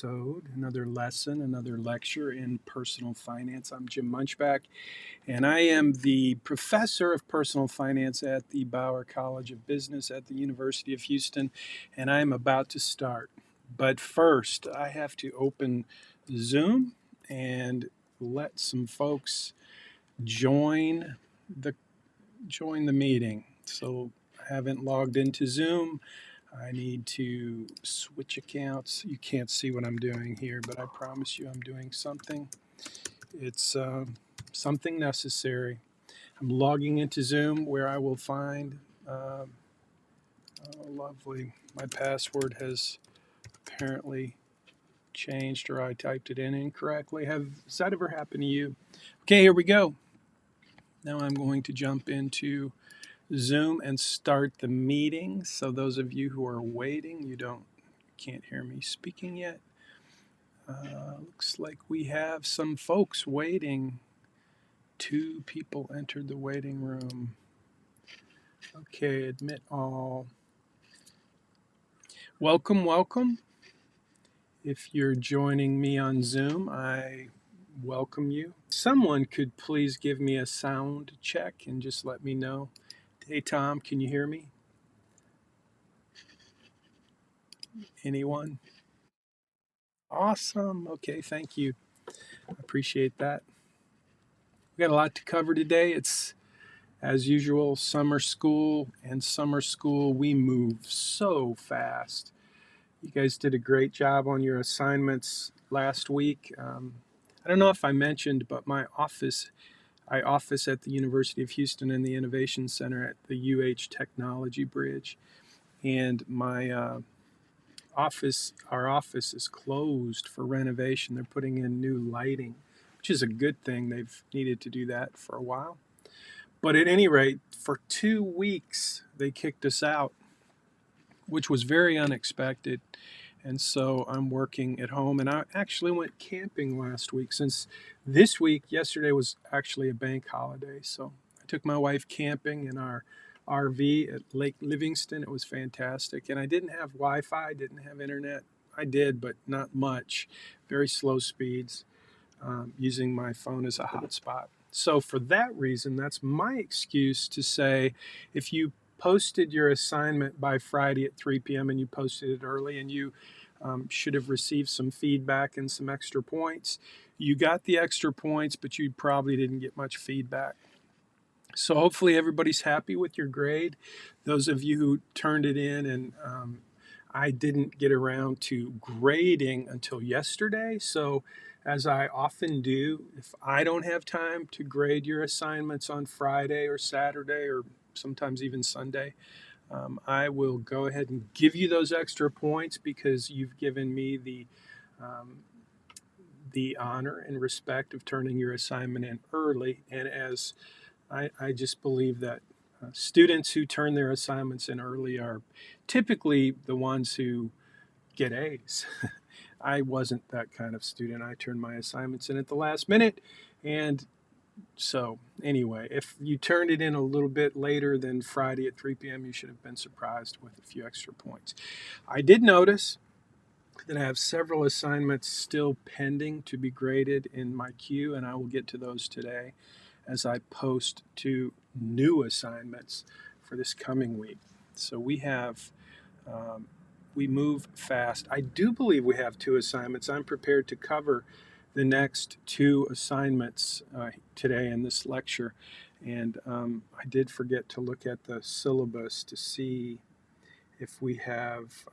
Another lesson, another lecture in personal finance. I'm Jim Munchback, and I am the professor of personal finance at the Bauer College of Business at the University of Houston, and I'm about to start. But first, I have to open Zoom and let some folks join the join the meeting. So I haven't logged into Zoom. I need to switch accounts. You can't see what I'm doing here, but I promise you I'm doing something. It's something necessary. I'm logging into Zoom where I will find, oh, lovely, my password has apparently changed or I typed it in incorrectly. Has that ever happened to you? Okay, here we go. Now I'm going to jump into Zoom and start the meeting. So those of you who are waiting, can't hear me speaking yet. Looks like we have some folks waiting. 2 people entered the waiting room. Okay, admit all. Welcome, welcome. If you're joining me on Zoom, I welcome you. Someone could please give me a sound check and just let me know. Hey, Tom, can you hear me? Anyone? Awesome. Okay, thank you. I appreciate that. We got a lot to cover today. It's, as usual, summer school, and summer school, we move so fast. You guys did a great job on your assignments last week. I don't know if I mentioned, but I office at the University of Houston in the Innovation Center at the Technology Bridge. And our office is closed for renovation. They're putting in new lighting, which is a good thing. They've needed to do that for a while. But at any rate, for 2 weeks, they kicked us out, which was very unexpected. And so I'm working at home. And I actually went camping last week, since yesterday was actually a bank holiday. So I took my wife camping in our RV at Lake Livingston. It was fantastic. And I didn't have Wi Fi, didn't have internet. I did, but not much. Very slow speeds, using my phone as a hotspot. So for that reason, that's my excuse to say, if you posted your assignment by Friday at 3 p.m. and you posted it early and you should have received some feedback and some extra points. You got the extra points, but you probably didn't get much feedback. So hopefully everybody's happy with your grade. Those of you who turned it in, and I didn't get around to grading until yesterday. So as I often do, if I don't have time to grade your assignments on Friday or Saturday or sometimes even Sunday, I will go ahead and give you those extra points because you've given me the honor and respect of turning your assignment in early. And as I just believe that students who turn their assignments in early are typically the ones who get A's. I wasn't that kind of student. I turned my assignments in at the last minute. And so anyway, if you turned it in a little bit later than Friday at 3 p.m., you should have been surprised with a few extra points. I did notice that I have several assignments still pending to be graded in my queue, and I will get to those today as I post 2 new assignments for this coming week. So we move fast. I do believe we have 2 assignments. I'm prepared to cover the next 2 assignments today in this lecture. And I did forget to look at the syllabus to see if we have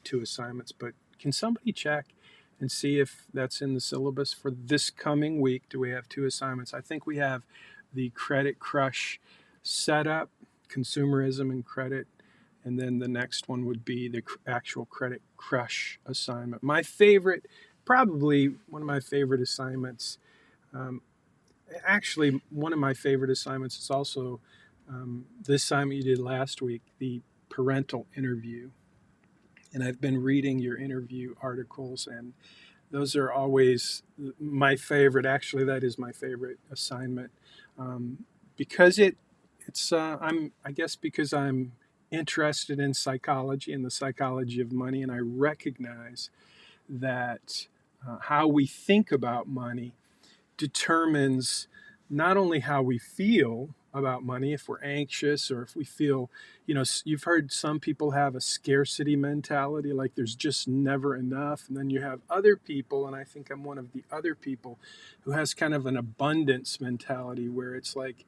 2 assignments. But can somebody check and see if that's in the syllabus for this coming week? Do we have 2 assignments? I think we have the Credit Crush setup, Consumerism and Credit, and then the next one would be the actual Credit Crush assignment. My favorite, probably one of my favorite assignments. Actually, one of my favorite assignments is also the assignment you did last week, the parental interview. And I've been reading your interview articles, and those are always my favorite. Actually, that is my favorite assignment because I guess because I'm interested in psychology and the psychology of money, and I recognize that how we think about money determines not only how we feel about money, if we're anxious or if we feel, you've heard some people have a scarcity mentality, like there's just never enough. And then you have other people, and I think I'm one of the other people, who has kind of an abundance mentality where it's like,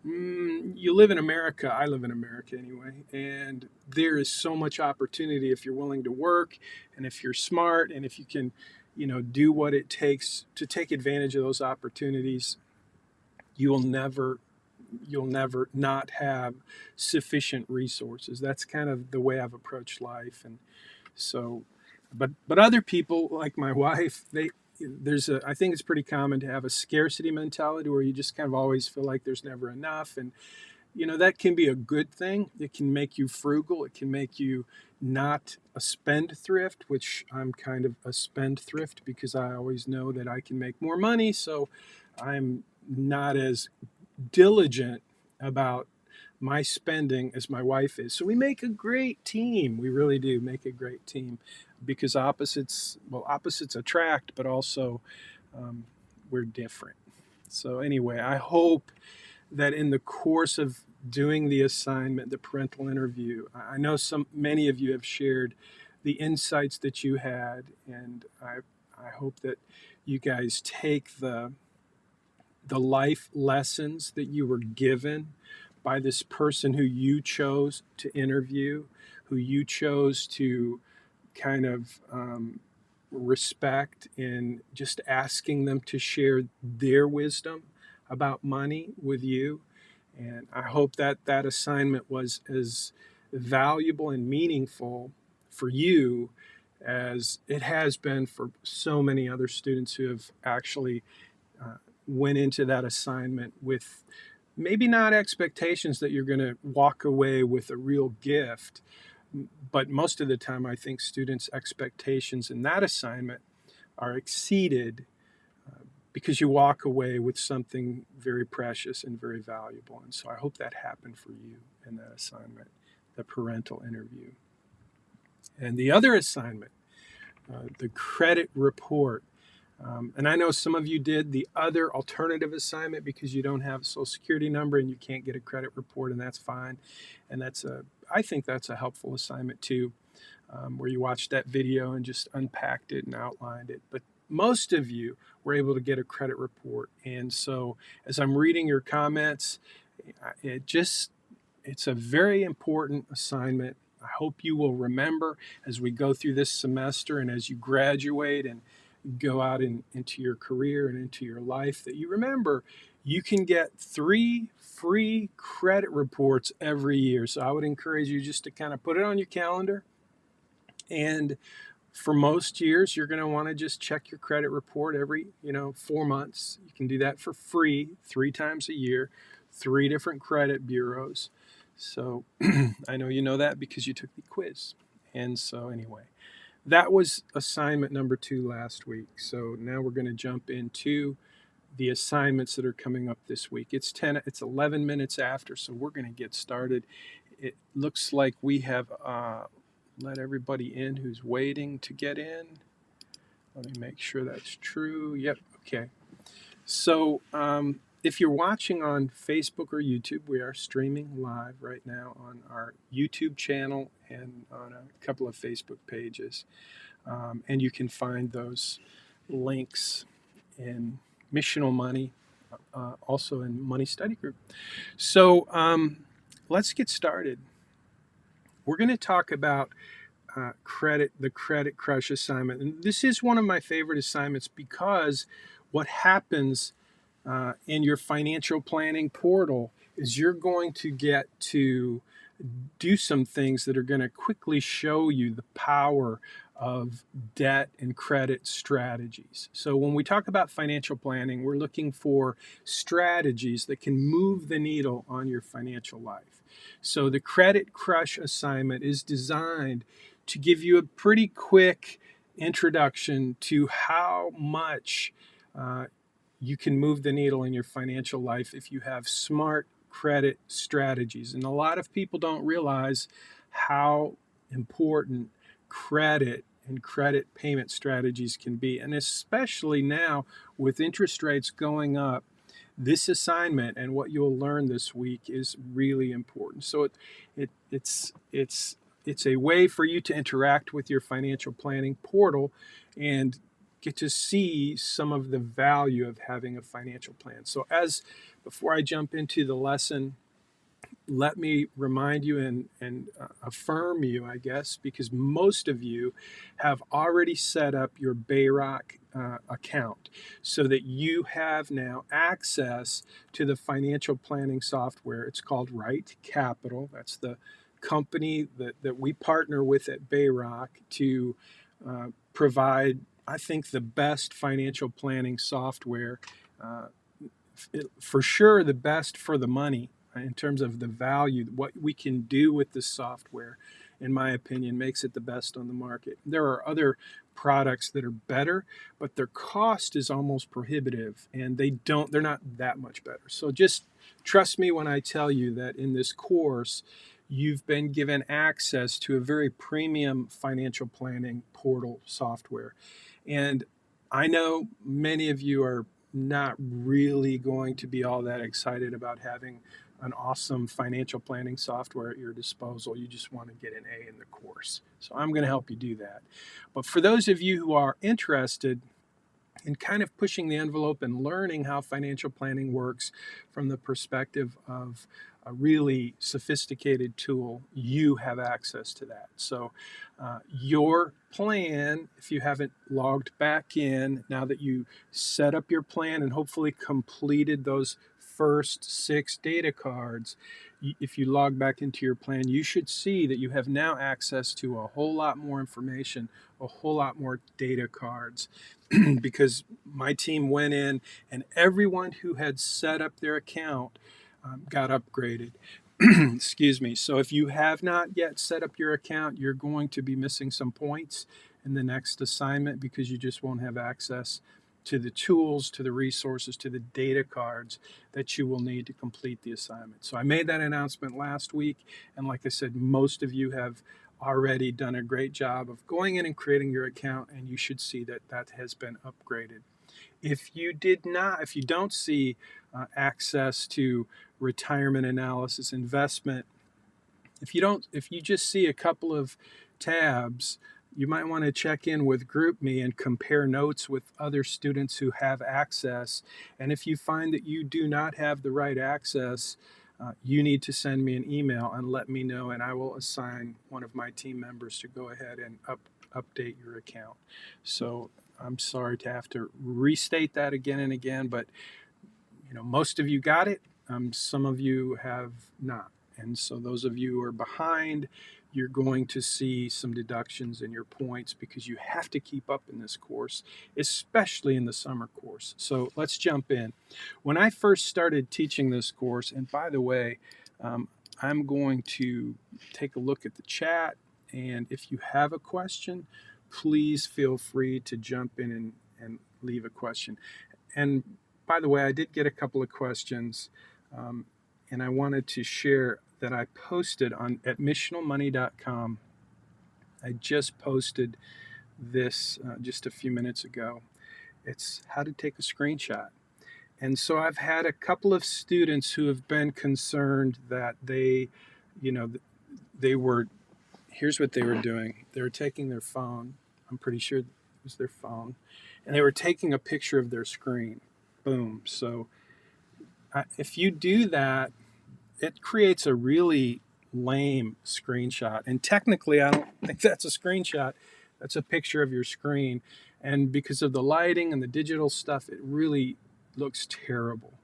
you live in America, I live in America anyway, and there is so much opportunity if you're willing to work and if you're smart and if you can, do what it takes to take advantage of those opportunities. You'll never not have sufficient resources. That's kind of the way I've approached life. And so, but other people like my wife, I think it's pretty common to have a scarcity mentality where you just kind of always feel like there's never enough. And that can be a good thing. It can make you frugal. It can make you not a spendthrift, which I'm kind of a spendthrift because I always know that I can make more money. So I'm not as diligent about my spending as my wife is. So we make a great team. We really do make a great team because opposites attract, but also we're different. So anyway, I hope that in the course of doing the assignment, the parental interview, I know many of you have shared the insights that you had, and I hope that you guys take the life lessons that you were given by this person who you chose to interview, who you chose to kind of respect in just asking them to share their wisdom about money with you. And I hope that that assignment was as valuable and meaningful for you as it has been for so many other students who have actually went into that assignment with maybe not expectations that you're going to walk away with a real gift, but most of the time I think students' expectations in that assignment are exceeded because you walk away with something very precious and very valuable. And so I hope that happened for you in that assignment, the parental interview. And the other assignment, the credit report. And I know some of you did the other alternative assignment because you don't have a social security number and you can't get a credit report, and that's fine. And I think that's a helpful assignment too, where you watched that video and just unpacked it and outlined it. But most of you were able to get a credit report. And so as I'm reading your comments, it's a very important assignment. I hope you will remember as we go through this semester and as you graduate and go out into your career and into your life, that you remember you can get 3 free credit reports every year. So I would encourage you just to kind of put it on your calendar. And for most years, you're going to want to just check your credit report every 4 months. You can do that for free 3 times a year, 3 different credit bureaus. So I know you know that because you took the quiz. And so anyway, that was assignment number 2 last week. So now we're going to jump into the assignments that are coming up this week. It's 11 minutes after, so we're going to get started. It looks like we have let everybody in who's waiting to get in. Let me make sure that's true. Yep. Okay. So if you're watching on Facebook or YouTube, we are streaming live right now on our YouTube channel and on a couple of Facebook pages. And you can find those links in Missional Money, also in Money Study Group. So let's get started. We're going to talk about the Credit Crush assignment. And this is one of my favorite assignments because what happens in your financial planning portal is you're going to get to do some things that are going to quickly show you the power of debt and credit strategies. So when we talk about financial planning, we're looking for strategies that can move the needle on your financial life. So the Credit Crush assignment is designed to give you a pretty quick introduction to how much you can move the needle in your financial life if you have smart credit strategies. And a lot of people don't realize how important credit and credit payment strategies can be. And especially now with interest rates going up, this assignment and what you'll learn this week is really important. So it's a way for you to interact with your financial planning portal and get to see some of the value of having a financial plan. So before I jump into the lesson, let me remind you and affirm you, I guess, because most of you have already set up your Bayrock account so that you have now access to the financial planning software. It's called Right Capital. That's the company that we partner with at Bayrock to provide, I think, the best financial planning software. For sure, the best for the money in terms of the value. What we can do with this software, in my opinion, makes it the best on the market. There are other products that are better, but their cost is almost prohibitive, and they're not that much better. So just trust me when I tell you that in this course, you've been given access to a very premium financial planning portal software. And I know many of you are not really going to be all that excited about having an awesome financial planning software at your disposal. You just want to get an A in the course. So I'm going to help you do that. But for those of you who are interested in kind of pushing the envelope and learning how financial planning works from the perspective of a really sophisticated tool, you have access to that. So your plan, if you haven't logged back in, now that you set up your plan and hopefully completed those first 6 data cards, if you log back into your plan, you should see that you have now access to a whole lot more information, a whole lot more data cards. Because my team went in and everyone who had set up their account got upgraded. Excuse me. So if you have not yet set up your account, you're going to be missing some points in the next assignment because you just won't have access to the tools, to the resources, to the data cards that you will need to complete the assignment. So I made that announcement last week, and like I said, most of you have already done a great job of going in and creating your account, and you should see that that has been upgraded. If you don't see access to retirement analysis, investment, if you just see a couple of tabs, you might want to check in with GroupMe and compare notes with other students who have access. And if you find that you do not have the right access, you need to send me an email and let me know, and I will assign one of my team members to go ahead and update your account. So I'm sorry to have to restate that again and again, but most of you got it. Some of you have not. And so those of you who are behind, you're going to see some deductions in your points because you have to keep up in this course, especially in the summer course. So let's jump in. When I first started teaching this course, and by the way, I'm going to take a look at the chat, and if you have a question, please feel free to jump in and leave a question. And by the way, I did get a couple of questions, and I wanted to share that I posted at missionalmoney.com. I just posted this just a few minutes ago. It's how to take a screenshot. And so I've had a couple of students who have been concerned that here's what they were doing. They were taking their phone. I'm pretty sure it was their phone. And they were taking a picture of their screen. Boom. So if you do that, it creates a really lame screenshot. And technically, I don't think that's a screenshot. That's a picture of your screen. And because of the lighting and the digital stuff, it really looks terrible.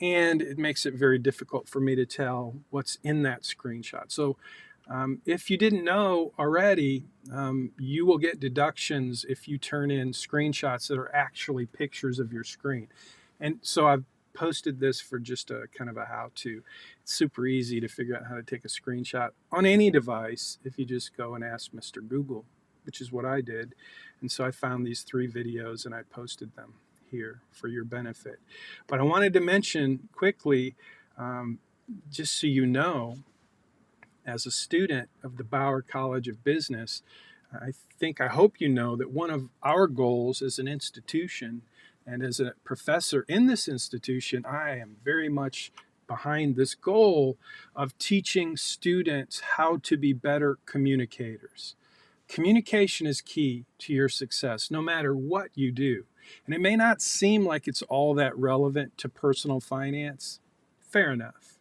And it makes it very difficult for me to tell what's in that screenshot. So if you didn't know already, you will get deductions if you turn in screenshots that are actually pictures of your screen. And so I've posted this for just a kind of a how-to. It's super easy to figure out how to take a screenshot on any device if you just go and ask Mr. Google, which is what I did. And so I found these 3 videos and I posted them here for your benefit. But I wanted to mention quickly, just so you know, as a student of the Bauer College of Business, I hope you know that one of our goals as an institution and as a professor in this institution, I am very much behind this goal of teaching students how to be better communicators. Communication is key to your success, no matter what you do. And it may not seem like it's all that relevant to personal finance. Fair enough.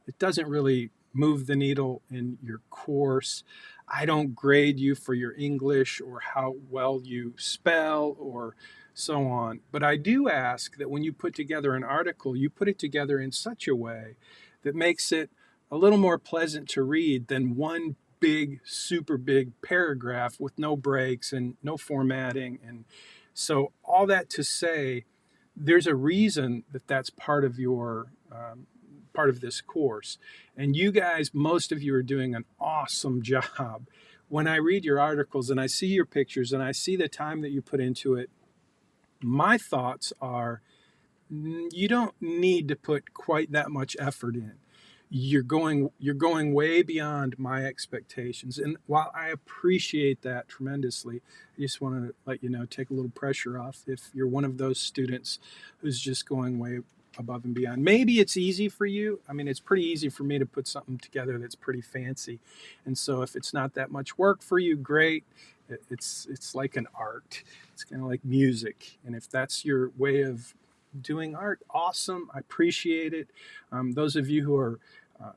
It doesn't really move the needle in your course. I don't grade you for your English or how well you spell or so on. But I do ask that when you put together an article, you put it together in such a way that makes it a little more pleasant to read than one big, super big paragraph with no breaks and no formatting. And so, all that to say, there's a reason that that's part of this course. And you guys, most of you are doing an awesome job. When I read your articles and I see your pictures and I see the time that you put into it, my thoughts are you don't need to put quite that much effort in. You're going way beyond my expectations. And while I appreciate that tremendously, I just want to let you know, take a little pressure off if you're one of those students who's just going way above and beyond. Maybe it's easy for you. I mean, it's pretty easy for me to put something together that's pretty fancy. And so if it's not that much work for you, great. It's like an art. It's kind of like music. And if that's your way of doing art, awesome. I appreciate it. Those of you who are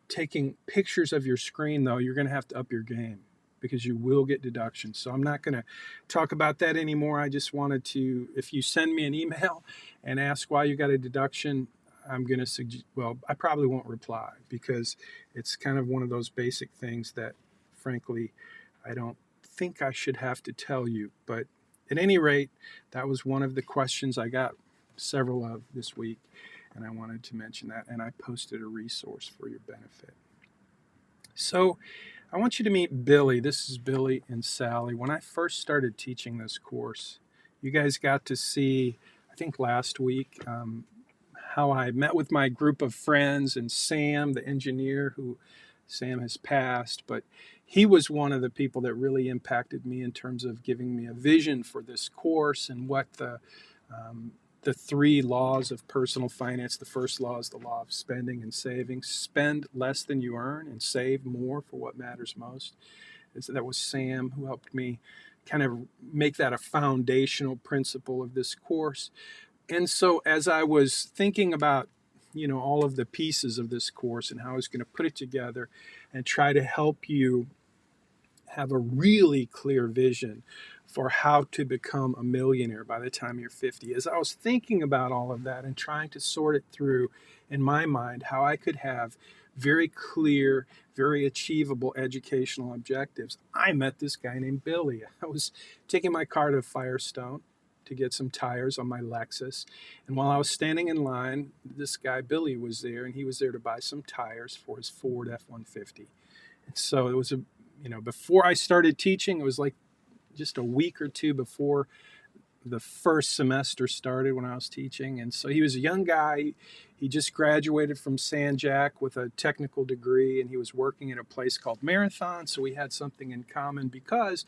taking pictures of your screen, though, you're going to have to up your game because you will get deductions. So I'm not going to talk about that anymore. I just wanted to, if you send me an email and ask why you got a deduction, I'm going to suggest, well, I probably won't reply because it's kind of one of those basic things that, frankly, I don't think I should have to tell you. But at any rate, that was one of the questions I got several of this week, and I wanted to mention that, and I posted a resource for your benefit. So I want you to meet Billy. This is Billy and Sally. When I first started teaching this course, you guys got to see, I think last week, how I met with my group of friends and Sam, the engineer, who Sam has passed, but he was one of the people that really impacted me in terms of giving me a vision for this course and what the three laws of personal finance. The first law is the law of spending and saving. Spend less than you earn and save more for what matters most. That was Sam who helped me kind of make that a foundational principle of this course. And so as I was thinking about, all of the pieces of this course and how I was going to put it together and try to help you have a really clear vision for how to become a millionaire by the time you're 50. As I was thinking about all of that and trying to sort it through in my mind, how I could have very clear, very achievable educational objectives, I met this guy named Billy. I was taking my car to Firestone to get some tires on my Lexus. And while I was standing in line, this guy, Billy, was there, and he was there to buy some tires for his Ford F-150. And so it was before I started teaching, it was like just a week or two before the first semester started when I was teaching. And so he was a young guy. He just graduated from San Jac with a technical degree, and he was working at a place called Marathon. So we had something in common because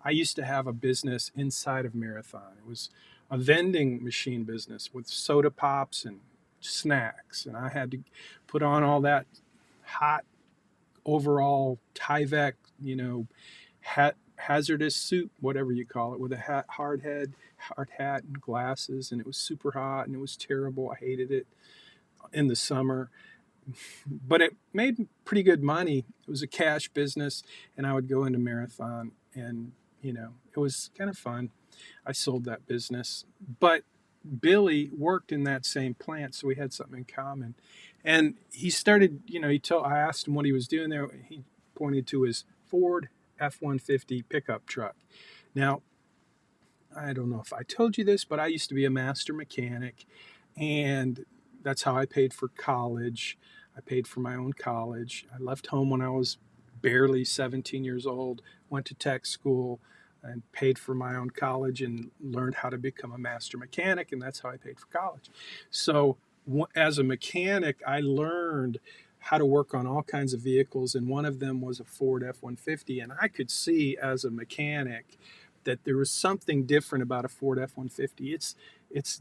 I used to have a business inside of Marathon. It was a vending machine business with soda pops and snacks. And I had to put on all that hot overall Tyvek, hazardous suit, whatever you call it, with a hard hat and glasses, and it was super hot and it was terrible. I hated it in the summer, but it made pretty good money. It was a cash business, and I would go into Marathon, and it was kind of fun. I sold that business, but Billy worked in that same plant, so we had something in common. And he started, I asked him what he was doing there. He pointed to his Ford F-150 pickup truck. Now, I don't know if I told you this, but I used to be a master mechanic, and that's how I paid for college. I paid for my own college. I left home when I was barely 17 years old, went to tech school, and paid for my own college and learned how to become a master mechanic, and that's how I paid for college. So as a mechanic, I learned how to work on all kinds of vehicles, and one of them was a Ford F-150. And I could see as a mechanic that there was something different about a Ford F-150. It's it's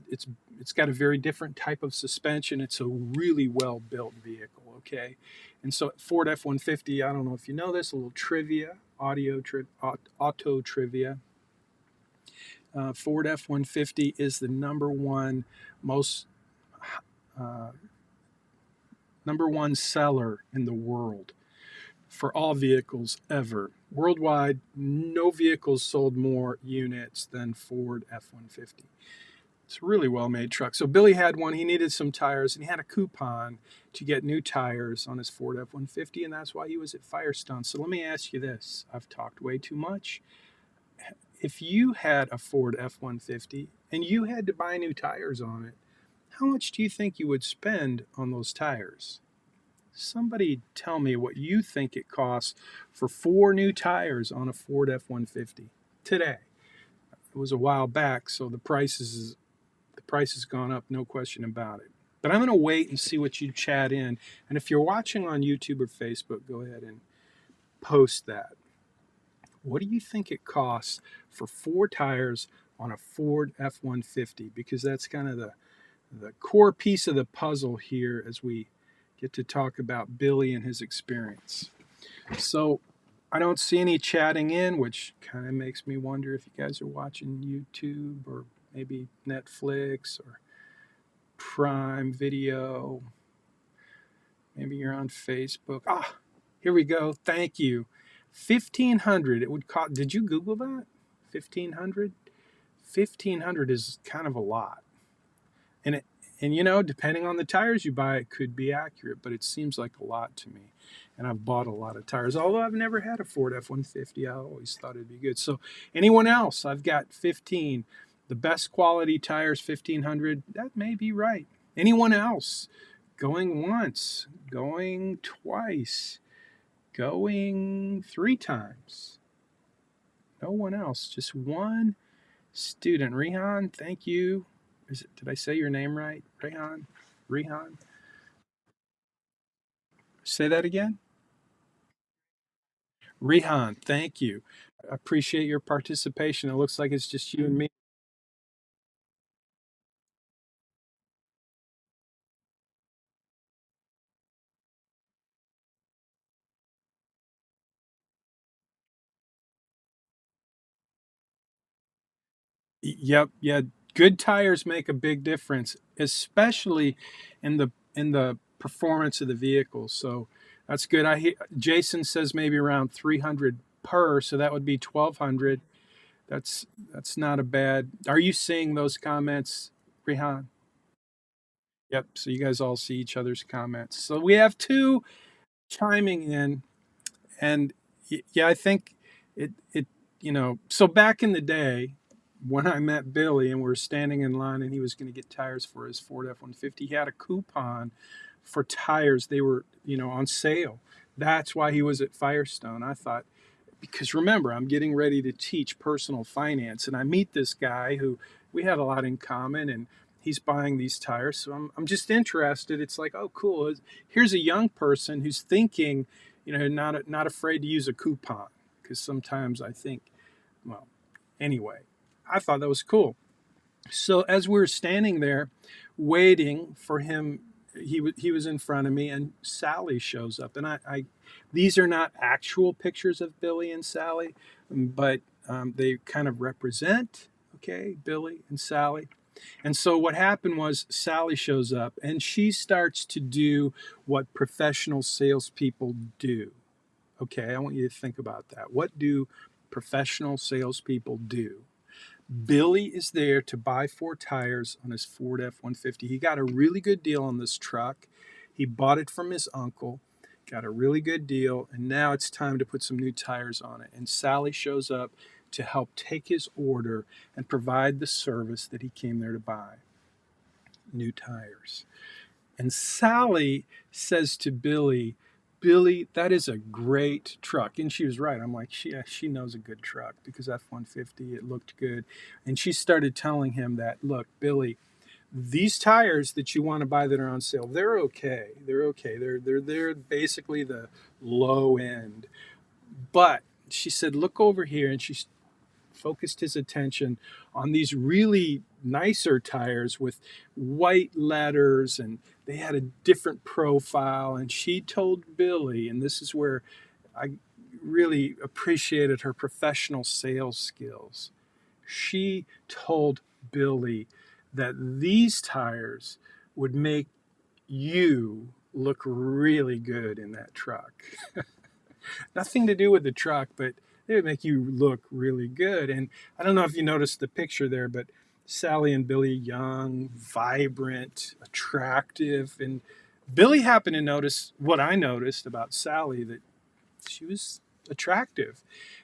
it's got a very different type of suspension. It's a really well built vehicle. Okay, and so Ford F-150. I don't know if you know this. A little trivia, auto trivia. Ford F-150 is the most uh, number one seller in the world for all vehicles ever. Worldwide, no vehicles sold more units than Ford F-150. It's a really well made truck. So Billy had one. He needed some tires, and he had a coupon to get new tires on his Ford F-150, and that's why he was at Firestone. So let me ask you this. I've talked way too much. If you had a Ford F-150 and you had to buy new tires on it, how much do you think you would spend on those tires? Somebody tell me what you think it costs for 4 new tires on a Ford F-150 today. It was a while back, so the price has gone up, no question about it. But I'm going to wait and see what you chat in. And if you're watching on YouTube or Facebook, go ahead and post that. What do you think it costs for 4 tires on a Ford F-150? Because that's kind of the core piece of the puzzle here as we get to talk about Billy and his experience. So I don't see any chatting in, which kind of makes me wonder if you guys are watching YouTube or maybe Netflix or Prime Video. Maybe you're on Facebook. Ah, here we go. Thank you. 1,500. It would cost. Did you Google that? 1,500. 1,500 is kind of a lot. And you know, depending on the tires you buy, it could be accurate, but it seems like a lot to me. And I've bought a lot of tires, although I've never had a Ford F-150. I always thought it'd be good. So anyone else? I've got 15. The best quality tires, 1,500. That may be right. Anyone else? Going once, going twice, going 3 times. No one else, just one student. Rehan, thank you. Did I say your name right? Rehan? Rehan? Say that again? Rehan, thank you. I appreciate your participation. It looks like it's just you and me. Yep, yeah. Good tires make a big difference, especially in the performance of the vehicle. So that's good. Jason says maybe around 300 per, so that would be 1,200. That's not a bad. Are you seeing those comments, Rehan? Yep. So you guys all see each other's comments. So we have two chiming in, and yeah, I think it so back in the day when I met Billy and we were standing in line and he was going to get tires for his Ford F-150, he had a coupon for tires. They were, on sale. That's why he was at Firestone. I thought, because remember, I'm getting ready to teach personal finance, and I meet this guy who we had a lot in common, and he's buying these tires. So I'm just interested. It's like, oh, cool. Here's a young person who's thinking, not afraid to use a coupon, because sometimes I think, well, anyway, I thought that was cool. So as we were standing there waiting for him, he was in front of me, and Sally shows up. And I these are not actual pictures of Billy and Sally, but they kind of represent, okay, Billy and Sally. And so what happened was Sally shows up and she starts to do what professional salespeople do. Okay, I want you to think about that. What do professional salespeople do? Billy is there to buy 4 tires on his Ford F-150. He got a really good deal on this truck. He bought it from his uncle, got a really good deal, and now it's time to put some new tires on it. And Sally shows up to help take his order and provide the service that he came there to buy, new tires. And Sally says to Billy, Billy, that is a great truck. And she was right. I'm like, she knows a good truck because F-150, it looked good. And she started telling him that, look, Billy, these tires that you want to buy that are on sale, they're okay. They're okay. They're basically the low end. But she said, look over here, and she focused his attention on these really nicer tires with white letters, and they had a different profile. And she told Billy, and this is where I really appreciated her professional sales skills. She told Billy that these tires would make you look really good in that truck. Nothing to do with the truck, but they would make you look really good. And I don't know if you noticed the picture there, but Sally and Billy, young, vibrant, attractive. And Billy happened to notice what I noticed about Sally, that she was attractive.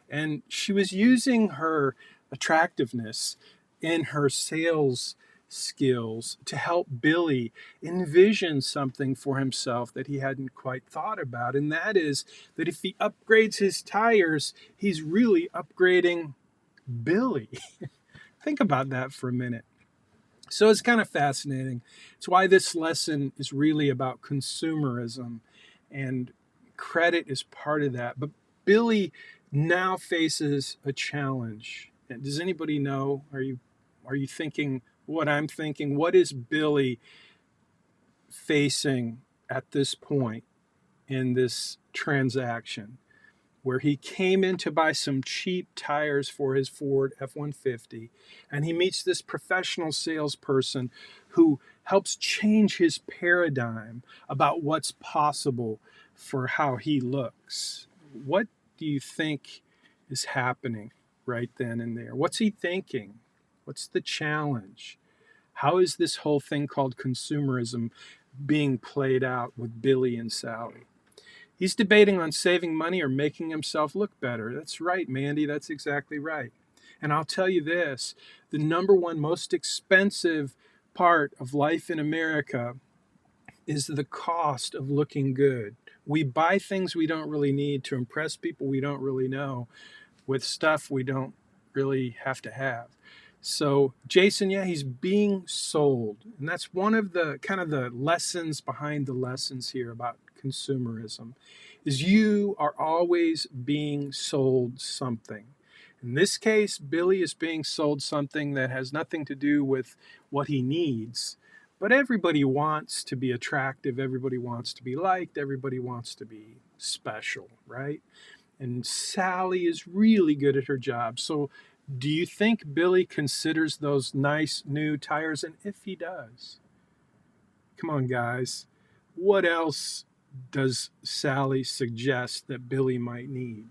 And she was using her attractiveness in her sales skills to help Billy envision something for himself that he hadn't quite thought about. And that is that if he upgrades his tires, he's really upgrading Billy. Think about that for a minute. So it's kind of fascinating. It's why this lesson is really about consumerism, and credit is part of that. But Billy now faces a challenge. And does anybody know? Are you thinking what I'm thinking? What is Billy facing at this point in this transaction, where he came in to buy some cheap tires for his Ford F-150, and he meets this professional salesperson who helps change his paradigm about what's possible for how he looks? What do you think is happening right then and there? What's he thinking? What's the challenge? How is this whole thing called consumerism being played out with Billy and Sally? He's debating on saving money or making himself look better. That's right, Mandy. That's exactly right. And I'll tell you this, the number one most expensive part of life in America is the cost of looking good. We buy things we don't really need to impress people we don't really know with stuff we don't really have to have. So Jason, yeah, he's being sold. And that's one of the kind of the lessons behind the lessons here about consumerism, is you are always being sold something. In this case, Billy is being sold something that has nothing to do with what he needs. But everybody wants to be attractive, everybody wants to be liked, everybody wants to be special, right? And Sally is really good at her job. So do you think Billy considers those nice new tires? And if he does, come on, guys, what else does Sally suggest that Billy might need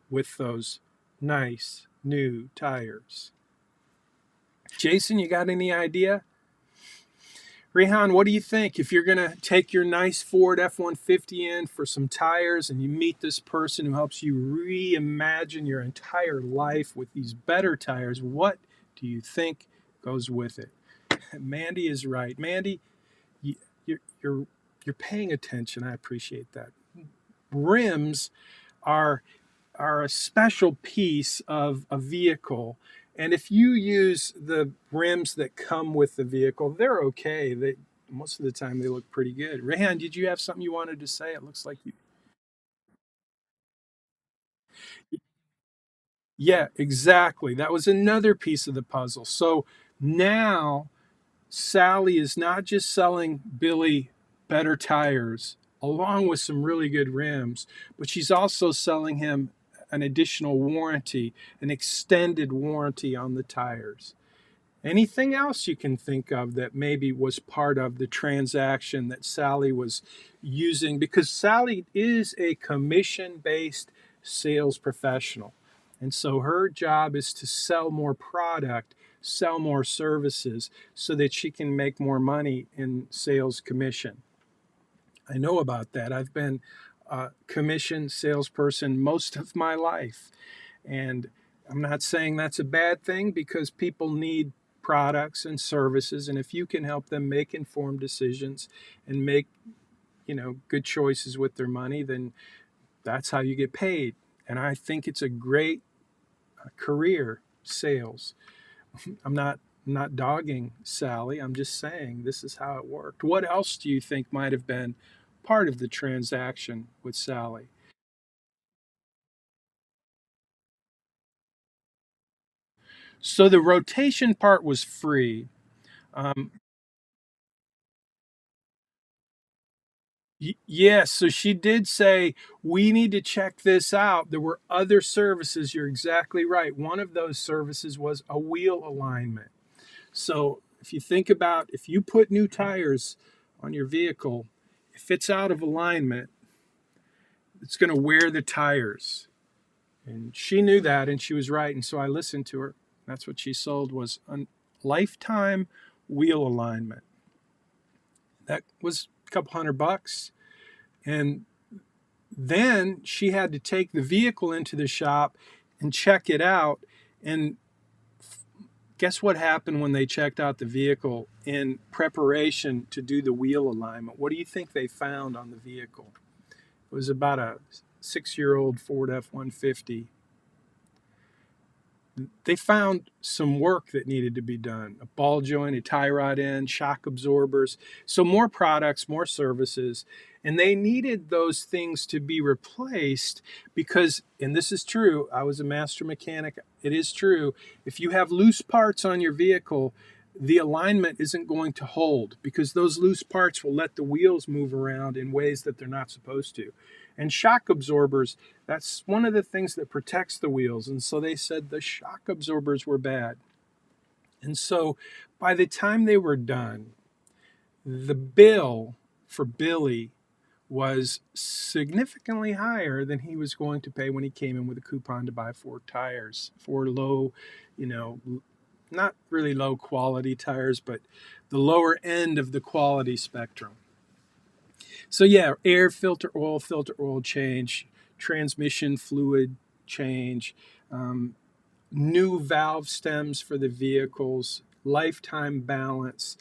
with those nice new tires? Jason, you got any idea? Rehan, what do you think? If you're going to take your nice Ford F-150 in for some tires, and you meet this person who helps you reimagine your entire life with these better tires, what do you think goes with it? Mandy is right. Mandy, you, you're, you're, you're paying attention. I appreciate that. Rims are a special piece of a vehicle. And if you use the rims that come with the vehicle, they're okay. Most of the time they look pretty good. Rehan, did you have something you wanted to say? It looks like you. Yeah, exactly. That was another piece of the puzzle. So now Sally is not just selling Billy better tires along with some really good rims, but she's also selling him an additional warranty, an extended warranty on the tires. Anything else you can think of that maybe was part of the transaction that Sally was using? Because Sally is a commission based sales professional. And so her job is to sell more product, sell more services so that she can make more money in sales commission. I know about that. I've been a commission salesperson most of my life. And I'm not saying that's a bad thing, because people need products and services. And if you can help them make informed decisions and make, good choices with their money, then that's how you get paid. And I think it's a great career, sales. I'm not I'm not dogging Sally. I'm just saying this is how it worked. What else do you think might have been part of the transaction with Sally? So the rotation part was free. Um, yes, so she did say, we need to check this out. There were other services. You're exactly right. One of those services was a wheel alignment. So if you think about if you put new tires on your vehicle, if it's out of alignment, it's going to wear the tires. And she knew that and she was right. And so I listened to her. That's what she sold was a lifetime wheel alignment. That was a couple $100. And then she had to take the vehicle into the shop and check it out. And guess what happened when they checked out the vehicle in preparation to do the wheel alignment? What do you think they found on the vehicle? It was about a 6-year-old Ford F-150. They found some work that needed to be done: a ball joint, a tie rod end, shock absorbers. So more products, more services. And they needed those things to be replaced because, and this is true, I was a master mechanic. It is true. If you have loose parts on your vehicle, the alignment isn't going to hold because those loose parts will let the wheels move around in ways that they're not supposed to. And shock absorbers, that's one of the things that protects the wheels. And so they said the shock absorbers were bad. And so by the time they were done, the bill for Billy was significantly higher than he was going to pay when he came in with a coupon to buy 4 tires, 4 low, you know, not really low quality tires, but the lower end of the quality spectrum. So yeah, air filter oil change, transmission fluid change, um, new valve stems for the vehicles, lifetime balance,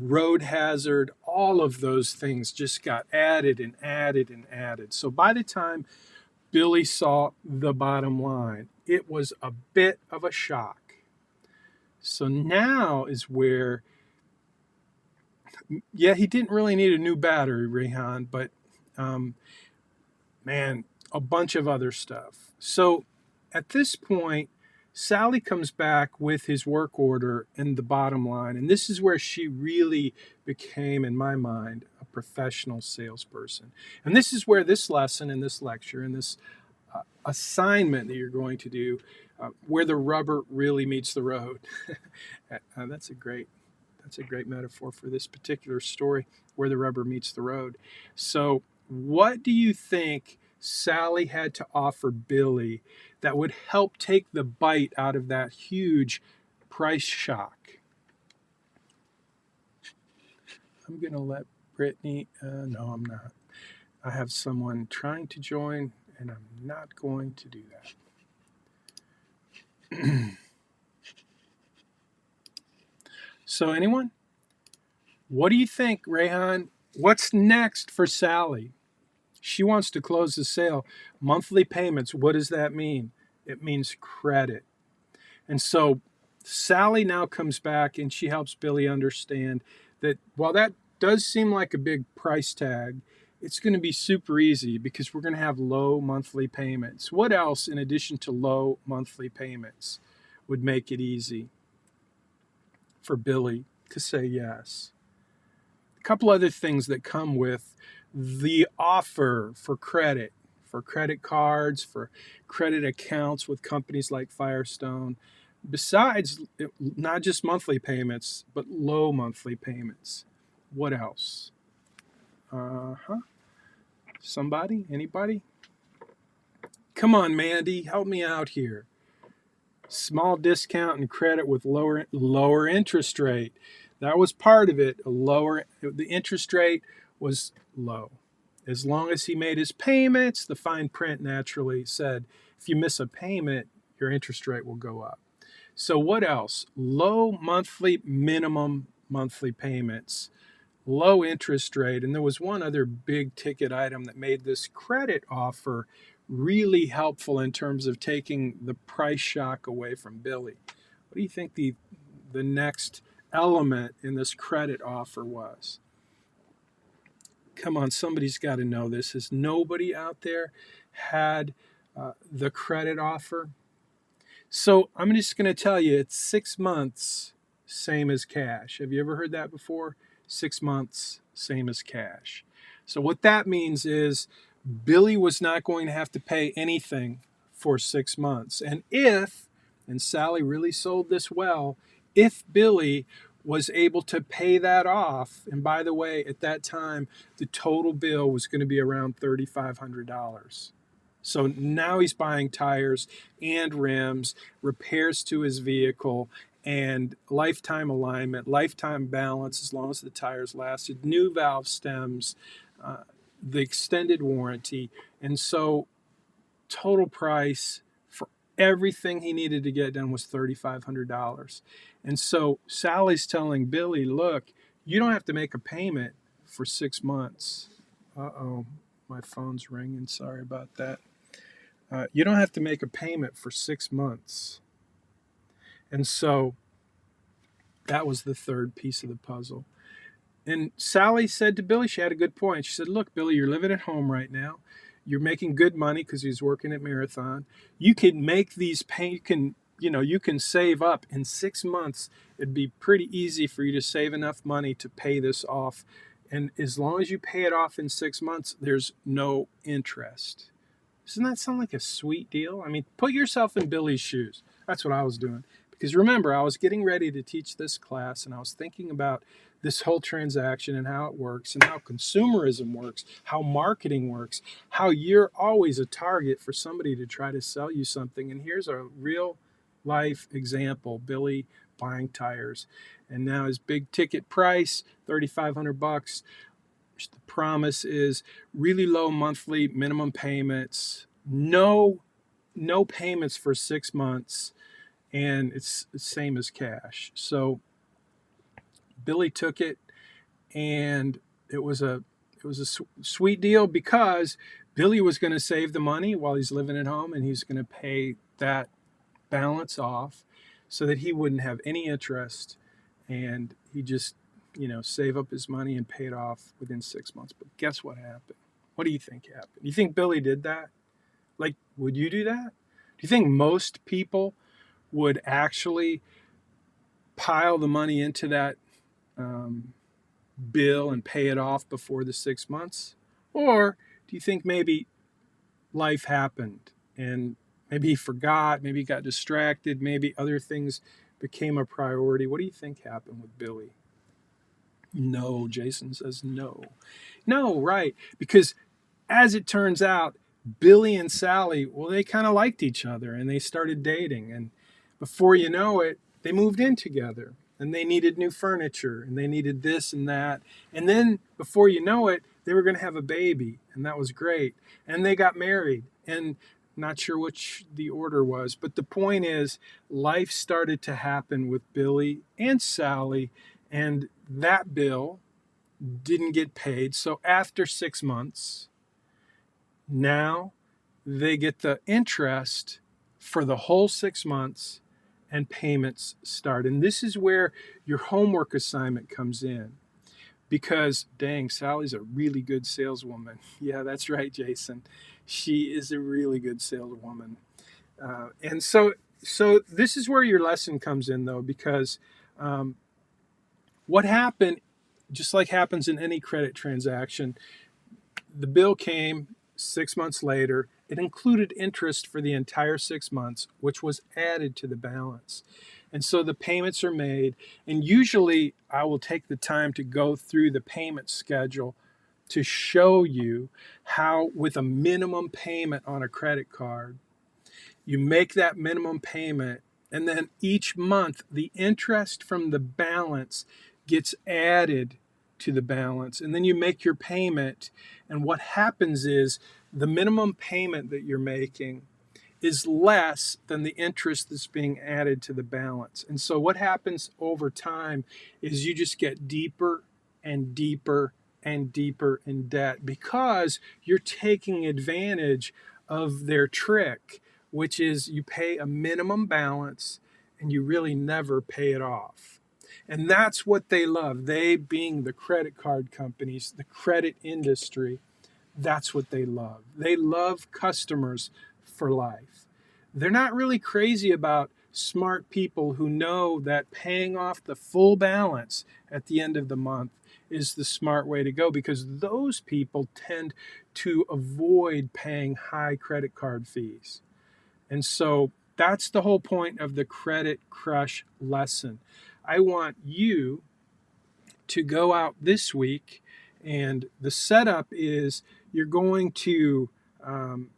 road hazard, all of those things just got added and added and added. So by the time Billy saw the bottom line, it was a bit of a shock. So now is where, yeah, he didn't really need a new battery, Rehan, but um, man, a bunch of other stuff. So at this point, Sally comes back with his work order and the bottom line. And this is where she really became, in my mind, a professional salesperson. And this is where this lesson and this lecture and this assignment that you're going to do, where the rubber really meets the road. That's a great metaphor for this particular story, where the rubber meets the road. So, what do you think Sally had to offer Billy that would help take the bite out of that huge price shock? I'm going to let Brittany, no, I'm not. I have someone trying to join, and I'm not going to do that. So, anyone? What do you think, Rehan? What's next for Sally? She wants to close the sale. Monthly payments, what does that mean? It means credit. And so Sally now comes back and she helps Billy understand that while that does seem like a big price tag, it's going to be super easy because we're going to have low monthly payments. What else, in addition to low monthly payments, would make it easy for Billy to say yes? A couple other things that come with the offer for credit cards, for credit accounts with companies like Firestone, besides not just monthly payments, but low monthly payments. What else? Uh-huh. Somebody? Anybody? Come on, Mandy, help me out here. Small discount and credit with lower interest rate. That was part of it. The interest rate was low. As long as he made his payments, the fine print naturally said if you miss a payment, your interest rate will go up. So what else? Low minimum monthly payments, low interest rate, and there was one other big ticket item that made this credit offer really helpful in terms of taking the price shock away from Billy. What do you think the next element in this credit offer was. Come on, somebody's got to know this. Has nobody out there had the credit offer? So I'm just going to tell you, it's 6 months, same as cash. Have you ever heard that before? 6 months, same as cash. So what that means is Billy was not going to have to pay anything for 6 months. And Sally really sold this well, if Billy was able to pay that off, and by the way, at that time, the total bill was going to be around $3,500. So now he's buying tires and rims, repairs to his vehicle, and lifetime alignment, lifetime balance as long as the tires lasted, new valve stems, the extended warranty. And so total price for everything he needed to get done was $3,500. And so Sally's telling Billy, look, you don't have to make a payment for 6 months. Uh-oh, my phone's ringing. Sorry about that. You don't have to make a payment for 6 months. And so that was the third piece of the puzzle. And Sally said to Billy, she had a good point. She said, look, Billy, you're living at home right now. You're making good money because he's working at Marathon. You can make these you can save up in 6 months. It'd be pretty easy for you to save enough money to pay this off. And as long as you pay it off in 6 months, there's no interest. Doesn't that sound like a sweet deal? I mean, put yourself in Billy's shoes. That's what I was doing. Because remember, I was getting ready to teach this class, and I was thinking about this whole transaction and how it works, and how consumerism works, how marketing works, how you're always a target for somebody to try to sell you something. And here's a real life example: Billy buying tires, and now his big ticket price, $3,500. The promise is really low monthly minimum payments, no payments for 6 months, and it's the same as cash. So Billy took it, and it was a sweet deal, because Billy was going to save the money while he's living at home, and he's going to pay that balance off so that he wouldn't have any interest, and he just save up his money and pay it off within 6 months. But guess what happened? What do you think happened? You think Billy did that? Like, would you do that? Do you think most people would actually pile the money into that bill and pay it off before the 6 months? Or do you think maybe life happened and maybe he forgot, maybe he got distracted, maybe other things became a priority? What do you think happened with Billy? No, Jason says no. No, right. Because as it turns out, Billy and Sally, well, they kind of liked each other, and they started dating. And before you know it, they moved in together, and they needed new furniture, and they needed this and that. And then before you know it, they were going to have a baby, and that was great. And they got married, and not sure which the order was, but the point is, life started to happen with Billy and Sally, and that bill didn't get paid. So after 6 months, now they get the interest for the whole 6 months, and payments start. And this is where your homework assignment comes in, because dang, Sally's a really good saleswoman. Yeah, that's right, Jason. She is a really good saleswoman. And so this is where your lesson comes in, though, because what happened, just like happens in any credit transaction, the bill came 6 months later. It included interest for the entire 6 months, which was added to the balance. And so the payments are made. And usually I will take the time to go through the payment schedule to show you how, with a minimum payment on a credit card, you make that minimum payment, and then each month the interest from the balance gets added to the balance, and then you make your payment. And what happens is the minimum payment that you're making is less than the interest that's being added to the balance. And so what happens over time is you just get deeper and deeper and deeper in debt, because you're taking advantage of their trick, which is you pay a minimum balance, and you really never pay it off. And that's what they love. They, being the credit card companies, the credit industry, that's what they love. They love customers for life. They're not really crazy about smart people who know that paying off the full balance at the end of the month is the smart way to go, because those people tend to avoid paying high credit card fees. And so that's the whole point of the Credit Crush lesson. I want you to go out this week, and the setup is you're going to um,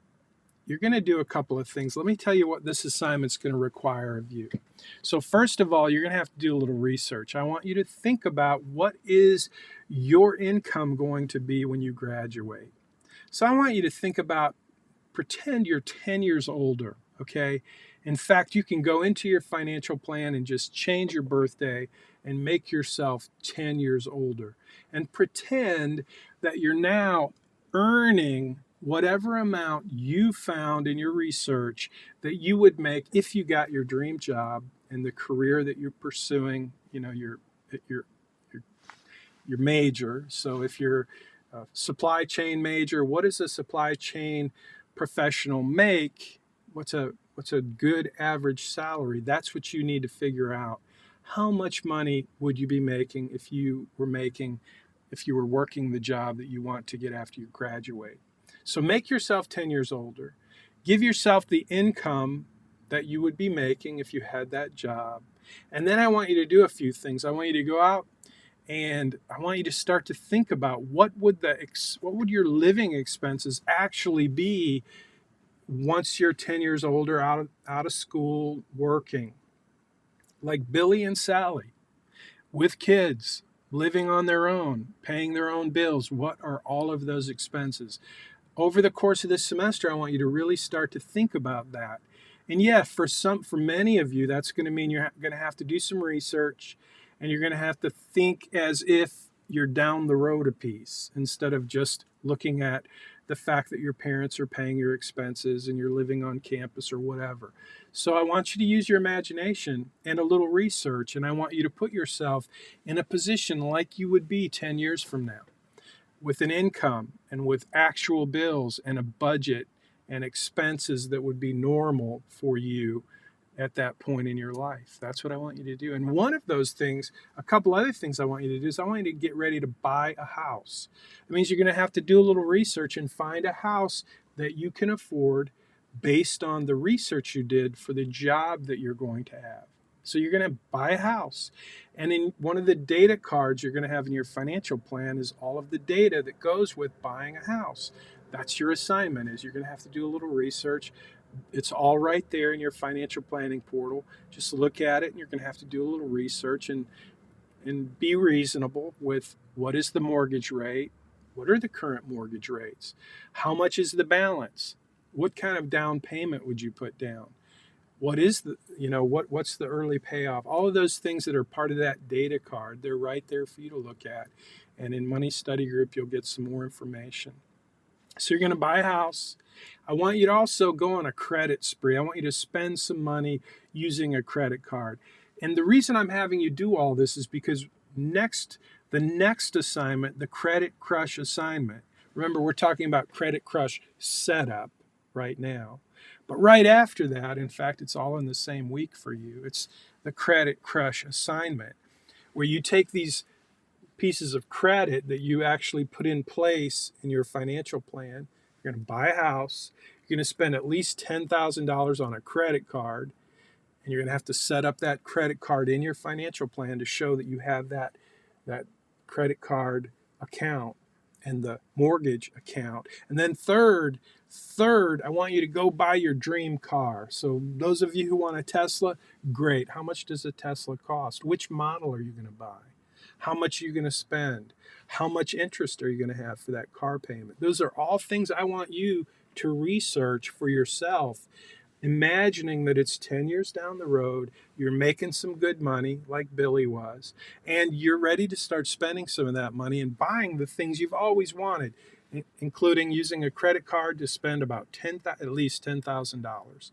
you're going to do a couple of things. Let me tell you what this assignment's going to require of you. So first of all, you're going to have to do a little research. I want you to think about what is your income going to be when you graduate. So I want you to think about, pretend you're 10 years older, okay? In fact, you can go into your financial plan and just change your birthday and make yourself 10 years older. And pretend that you're now earning whatever amount you found in your research that you would make if you got your dream job and the career that you're pursuing, your your major. So if you're a supply chain major, what does a supply chain professional make? What's a good average salary? That's what you need to figure out. How much money would you be making if you were working the job that you want to get after you graduate? So make yourself 10 years older. Give yourself the income that you would be making if you had that job. And then I want you to do a few things. I want you to go out and I want you to start to think about what would your living expenses actually be once you're 10 years older, out of school, working, like Billy and Sally, with kids, living on their own, paying their own bills. What are all of those expenses? Over the course of this semester, I want you to really start to think about that. And yeah, for many of you, that's going to mean you're going to have to do some research, and you're going to have to think as if you're down the road a piece, instead of just looking at the fact that your parents are paying your expenses and you're living on campus or whatever. So I want you to use your imagination and a little research, and I want you to put yourself in a position like you would be 10 years from now, with an income and with actual bills and a budget and expenses that would be normal for you at that point in your life. That's what I want you to do. And one of those things, a couple other things I want you to do is I want you to get ready to buy a house. It means you're going to have to do a little research and find a house that you can afford based on the research you did for the job that you're going to have. So you're going to buy a house. And in one of the data cards you're going to have in your financial plan is all of the data that goes with buying a house. That's your assignment, is you're going to have to do a little research. It's all right there in your financial planning portal. Just look at it, and you're going to have to do a little research and be reasonable with what is the mortgage rate, what are the current mortgage rates, how much is the balance, what kind of down payment would you put down, what is what's the early payoff. All of those things that are part of that data card, they're right there for you to look at. And in Money Study Group, you'll get some more information. So you're going to buy a house. I want you to also go on a credit spree. I want you to spend some money using a credit card. And the reason I'm having you do all this is because the next assignment, the Credit Crush assignment, remember we're talking about Credit Crush setup right now. But right after that, in fact, it's all in the same week for you. It's the Credit Crush assignment, where you take these pieces of credit that you actually put in place in your financial plan. You're going to buy a house. You're going to spend at least $10,000 on a credit card, and you're going to have to set up that credit card in your financial plan to show that you have that credit card account and the mortgage account. And then third, I want you to go buy your dream car. So those of you who want a Tesla, great. How much does a Tesla cost? Which model are you going to buy? How much are you going to spend? How much interest are you going to have for that car payment? Those are all things I want you to research for yourself, imagining that it's 10 years down the road, you're making some good money like Billy was, and you're ready to start spending some of that money and buying the things you've always wanted, including using a credit card to spend at least $10,000,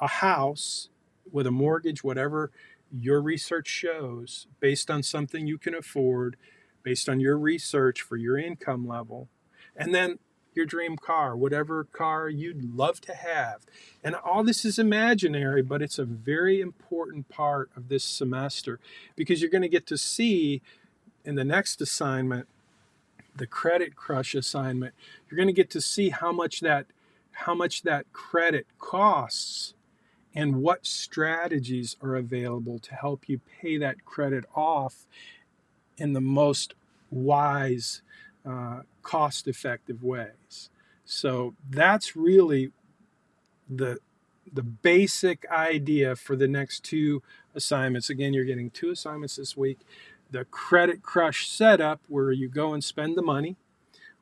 a house, with a mortgage, whatever your research shows, based on something you can afford, based on your research for your income level, and then your dream car, whatever car you'd love to have. And all this is imaginary, but it's a very important part of this semester because you're going to get to see in the next assignment, the credit crush assignment, you're going to get to see how much that credit costs and what strategies are available to help you pay that credit off in the most wise, cost-effective ways. So that's really the the basic idea for the next two assignments. Again, you're getting two assignments this week. The credit crush setup, where you go and spend the money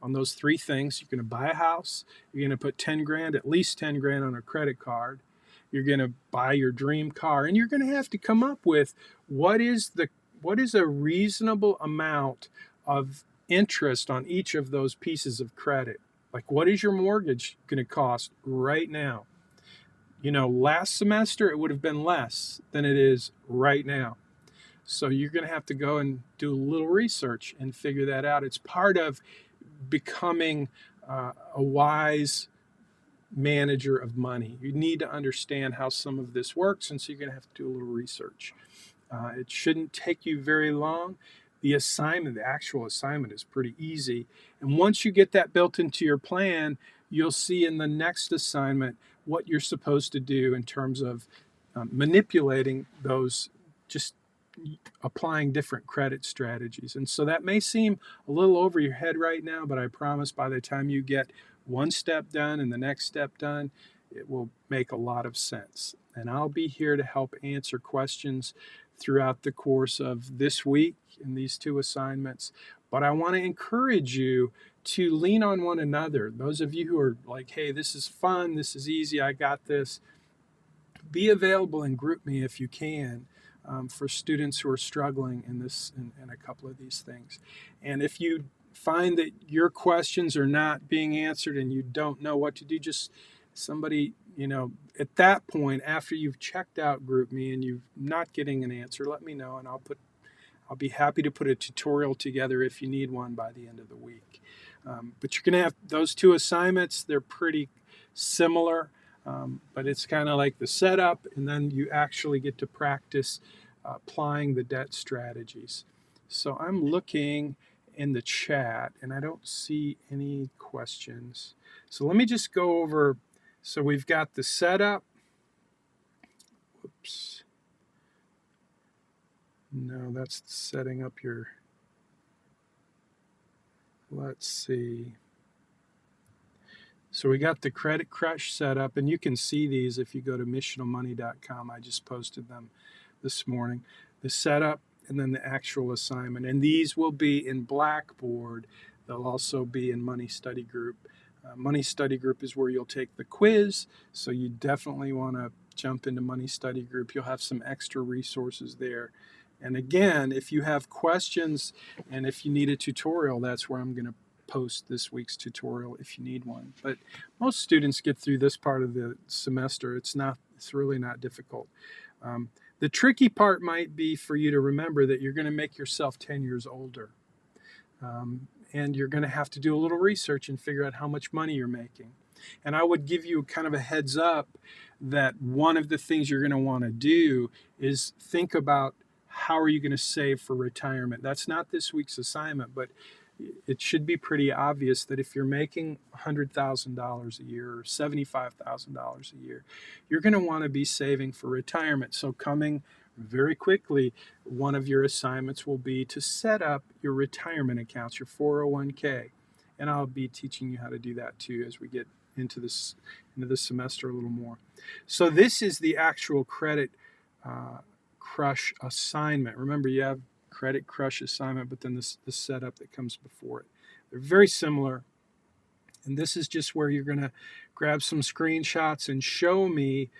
on those three things. You're going to buy a house. You're going to put 10 grand, at least 10 grand on a credit card. You're going to buy your dream car, and you're going to have to come up with what is a reasonable amount of interest on each of those pieces of credit. Like, what is your mortgage going to cost right now? Last semester it would have been less than it is right now. So you're going to have to go and do a little research and figure that out. It's part of becoming a wise manager of money. You need to understand how some of this works, and so you're going to have to do a little research. It shouldn't take you very long. The actual assignment is pretty easy. And once you get that built into your plan, you'll see in the next assignment what you're supposed to do in terms of manipulating those, just applying different credit strategies. And so that may seem a little over your head right now, but I promise by the time you get one step done and the next step done, it will make a lot of sense. And I'll be here to help answer questions throughout the course of this week in these two assignments. But I want to encourage you to lean on one another. Those of you who are like, hey, this is fun, this is easy, I got this, be available and group me if you can. For students who are struggling in a couple of these things. And if you find that your questions are not being answered and you don't know what to do, just somebody, at that point, after you've checked out group me and you're not getting an answer, let me know, and I'll be happy to put a tutorial together if you need one by the end of the week. But you're going to have those two assignments. They're pretty similar. But it's kind of like the setup, and then you actually get to practice applying the debt strategies. So I'm looking in the chat, and I don't see any questions. So let me just go over. So we've got the setup. Whoops. No, that's setting up your. Let's see. So we got the credit crush set up, and you can see these if you go to missionalmoney.com. I just posted them this morning. The setup and then the actual assignment. And these will be in Blackboard. They'll also be in Money Study Group. Money Study Group is where you'll take the quiz, so you definitely want to jump into Money Study Group. You'll have some extra resources there. And again, if you have questions and if you need a tutorial, that's where I'm going to post this week's tutorial if you need one. But most students get through this part of the semester. It's really not difficult. The tricky part might be for you to remember that you're going to make yourself 10 years older. And you're going to have to do a little research and figure out how much money you're making. And I would give you kind of a heads up that one of the things you're going to want to do is think about how are you going to save for retirement. That's not this week's assignment, but it should be pretty obvious that if you're making $100,000 a year or $75,000 a year, you're going to want to be saving for retirement. So coming very quickly, one of your assignments will be to set up your retirement accounts, your 401k. And I'll be teaching you how to do that too as we get into this semester a little more. So this is the actual credit crush assignment. Remember, you have credit crush assignment, but then the setup that comes before it. They're very similar. And this is just where you're going to grab some screenshots and show me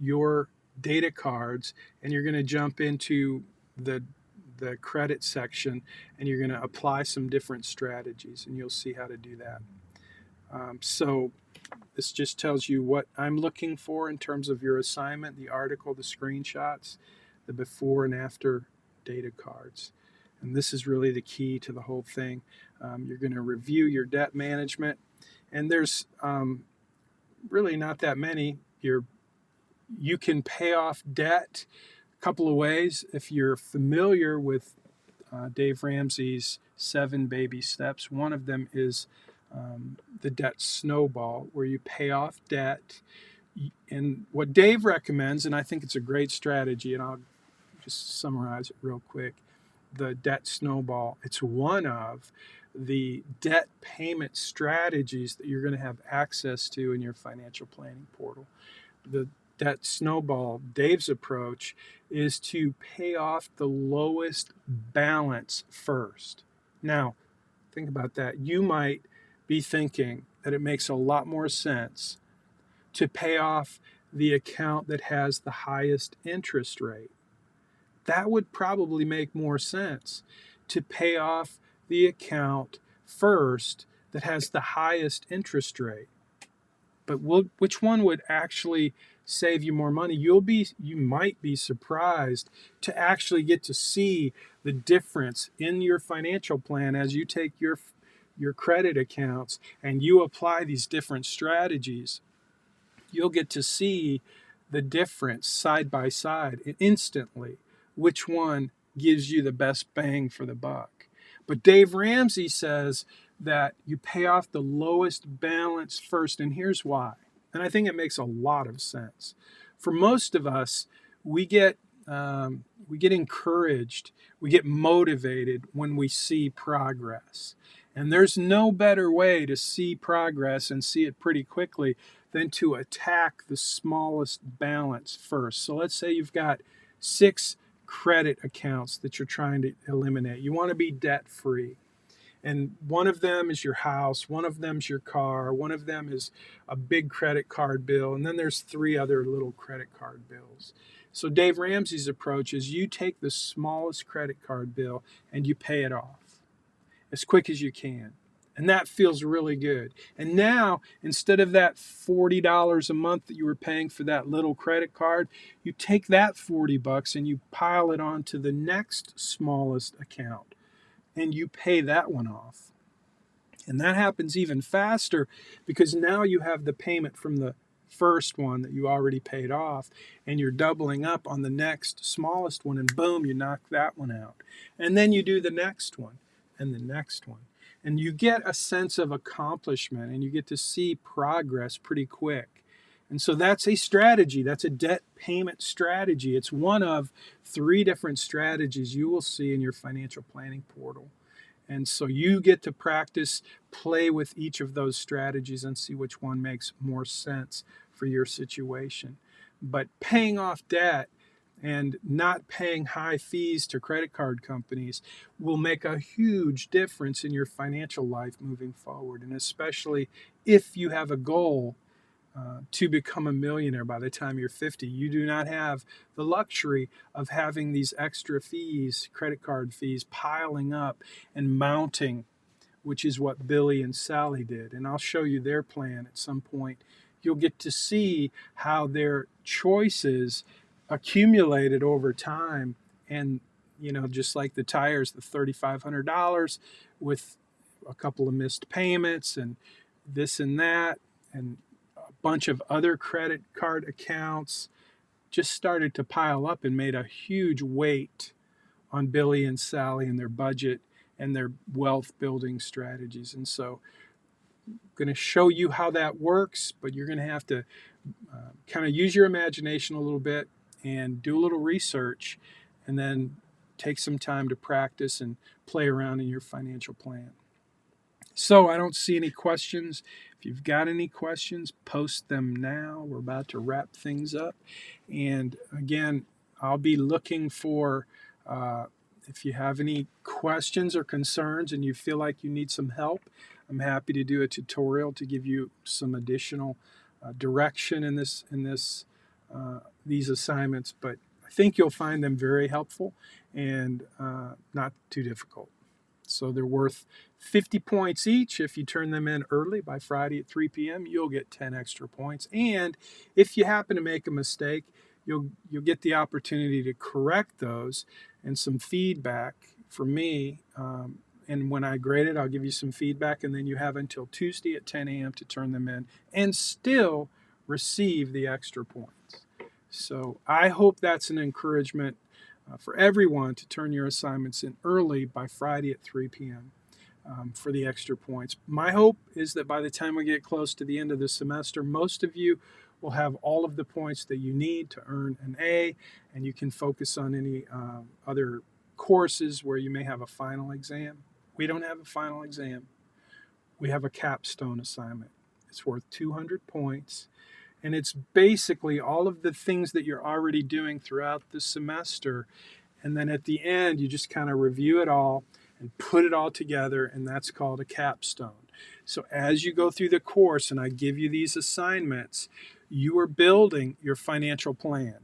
your data cards, and you're going to jump into the credit section, and you're going to apply some different strategies, and you'll see how to do that. So This just tells you what I'm looking for in terms of your assignment, the article, the screenshots, the before and after data cards. And this is really the key to the whole thing. You're going to review your debt management, and there's really not that many. You can pay off debt a couple of ways. If you're familiar with Dave Ramsey's 7 baby steps, one of them is the Debt Snowball, where you pay off debt. And what Dave recommends, and I think it's a great strategy, and I'll just summarize it real quick, the Debt Snowball. It's one of the debt payment strategies that you're going to have access to in your financial planning portal. The Debt Snowball, Dave's approach, is to pay off the lowest balance first. Now, think about that. You might be thinking that it makes a lot more sense to pay off the account that has the highest interest rate. That would probably make more sense to pay off the account first that has the highest interest rate. But which one would actually save you more money? You might be surprised to actually get to see the difference in your financial plan as you take your credit accounts and you apply these different strategies. You'll get to see the difference side by side instantly, which one gives you the best bang for the buck. But Dave Ramsey says that you pay off the lowest balance first, and here's why. And I think it makes a lot of sense. For most of us, we get encouraged, we get motivated when we see progress. And there's no better way to see progress and see it pretty quickly than to attack the smallest balance first. So let's say you've got 6 credit accounts that you're trying to eliminate. You want to be debt free. And one of them is your house, one of them's your car, one of them is a big credit card bill, and then there's 3 other little credit card bills. So Dave Ramsey's approach is you take the smallest credit card bill and you pay it off as quick as you can. And that feels really good. And now, instead of that $40 a month that you were paying for that little credit card, you take that $40 and you pile it onto the next smallest account and you pay that one off. And that happens even faster because now you have the payment from the first one that you already paid off and you're doubling up on the next smallest one, and boom, you knock that one out. And then you do the next one and the next one. And you get a sense of accomplishment and you get to see progress pretty quick. And so that's a strategy. That's a debt payment strategy. It's one of 3 different strategies you will see in your financial planning portal. And so you get to practice, play with each of those strategies and see which one makes more sense for your situation. But paying off debt and not paying high fees to credit card companies will make a huge difference in your financial life moving forward. And especially if you have a goal to become a millionaire by the time you're 50, you do not have the luxury of having these extra fees, credit card fees, piling up and mounting, which is what Billy and Sally did. And I'll show you their plan at some point. You'll get to see how their choices accumulated over time, and just like the tires, the $3,500 with a couple of missed payments and this and that and a bunch of other credit card accounts just started to pile up and made a huge weight on Billy and Sally and their budget and their wealth building strategies. And so I'm going to show you how that works, but you're going to have to kind of use your imagination a little bit and do a little research and then take some time to practice and play around in your financial plan. So I don't see any questions. If you've got any questions, post them now. We're about to wrap things up. And again, I'll be looking for, if you have any questions or concerns and you feel like you need some help, I'm happy to do a tutorial to give you some additional direction in these assignments, but I think you'll find them very helpful and not too difficult. So they're worth 50 points each. If you turn them in early by Friday at 3 p.m., you'll get 10 extra points. And if you happen to make a mistake, you'll get the opportunity to correct those and some feedback from me. And when I grade it, I'll give you some feedback, and then you have until Tuesday at 10 a.m. to turn them in and still receive the extra points. So I hope that's an encouragement for everyone to turn your assignments in early by Friday at 3 p.m. For the extra points. My hope is that by the time we get close to the end of the semester, most of you will have all of the points that you need to earn an A, and you can focus on any other courses where you may have a final exam. We don't have a final exam. We have a capstone assignment. It's worth 200 points. And it's basically all of the things that you're already doing throughout the semester. And then at the end, you just kind of review it all and put it all together, and that's called a capstone. So as you go through the course and I give you these assignments, you are building your financial plan.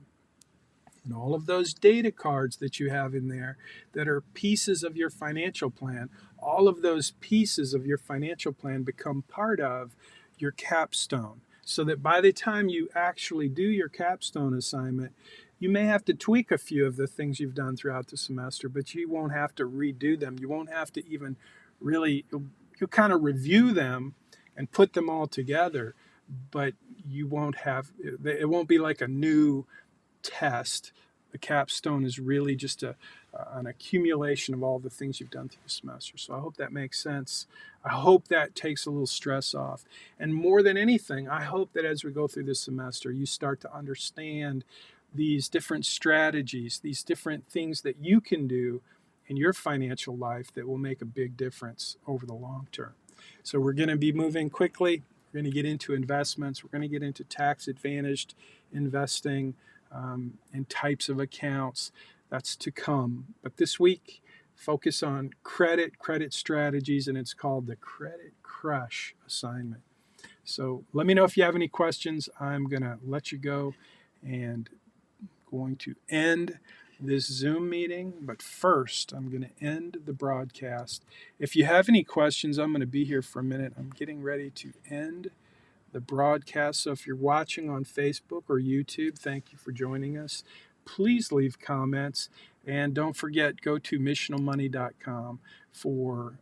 And all of those data cards that you have in there that are pieces of your financial plan, all of those pieces of your financial plan become part of your capstone. So that by the time you actually do your capstone assignment, you may have to tweak a few of the things you've done throughout the semester, but you won't have to redo them. You won't have to even really, you'll kind of review them and put them all together, but you won't have, it won't be like a new test. The capstone is really just an accumulation of all the things you've done through the semester. So I hope that makes sense. I hope that takes a little stress off. And more than anything, I hope that as we go through this semester, you start to understand these different strategies, these different things that you can do in your financial life that will make a big difference over the long term. So we're going to be moving quickly. We're going to get into investments. We're going to get into tax advantaged investing and types of accounts. That's to come. But this week, focus on credit strategies, and it's called the Credit Crush assignment. So let me know if you have any questions. I'm going to let you go and going to end this Zoom meeting. But first, I'm going to end the broadcast. If you have any questions, I'm going to be here for a minute. I'm getting ready to end the broadcast. So if you're watching on Facebook or YouTube, thank you for joining us. Please leave comments. And don't forget, go to missionalmoney.com for